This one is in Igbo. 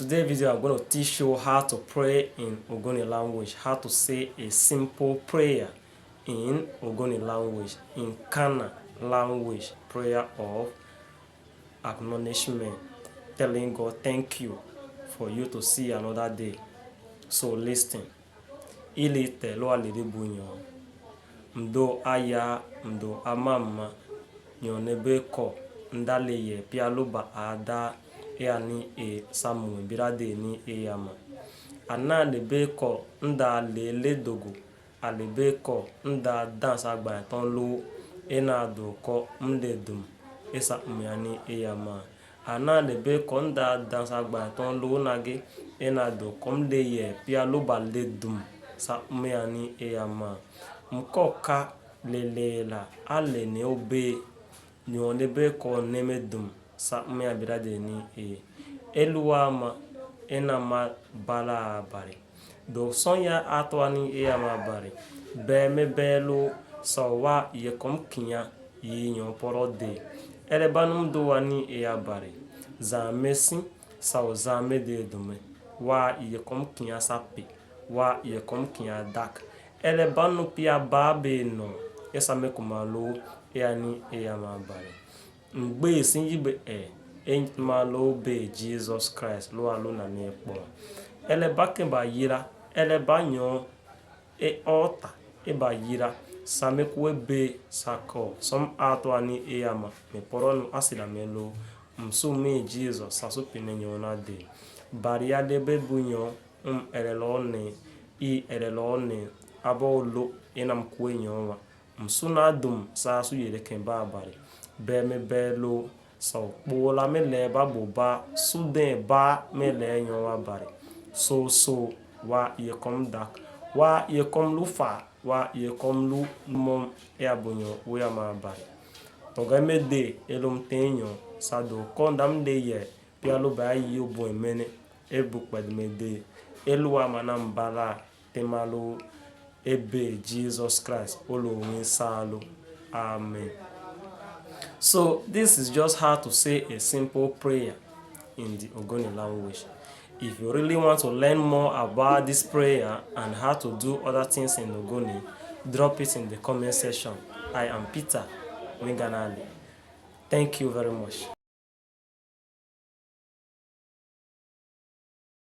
Today's video I'm going to teach you how to pray in Ogoni language, how to say a simple prayer in Ogoni language, in Kana language, prayer of acknowledgement, telling God thank you for you to see another day. So listen. Ili te lo aliri bunyo. Mdo aya, mdo amama, nebe ko ndale ye pialuba ada yani samu birade ni yama. Ana lebe ko nda lele dogo, alebe ko nda dance agba ton lo ena do ko mde dum esa umyani yama. Ana lebe ko nda dance agba ton lo nage ena do ko mde ye pialuba le dum sa umyani yama. Mkoka lelela ale ne obe nyo nebe ko neme dum sa umya birade ni eluama enama bala bari do sonya atwani ama bari be me belo sawa ye kom kinya yi nyo poro de elebanum do wani bari za mesi saw za me de dume wa ye kom kinya sapi wa ye kom kinya dak elebanu pia babe no esa me kumalo yani ama bari mgbe sinjibe malo be Jesus Christ lo alona ni epo ele bakemba yira ele banyo ota ba yira samekwe be sako som atwani ama me poronu asida melo msumi Jesus sasupine nyona de baria de bebunyo elelone elelone abolo enam kwenyo msuna dum sa su yele kemba bari be me belo so bola me le ba boba suden ba me le nyo wa bari so wa ye kom dak wa ye kom lu fa wa ye kom lu mom abunyo wo ya ma bari to ga me de elum tenyo sa do kondam de ye pialo ba yi obo emene ebu pad me de elwa manam bala temalo ebe Jesus Christ olo wi salo amen. So this is just how to say a simple prayer in the Ogoni language. If you really want to learn more about this prayer and how to do other things in Ogoni, drop it in the comment section. I am Peter Winganali. Thank you very much.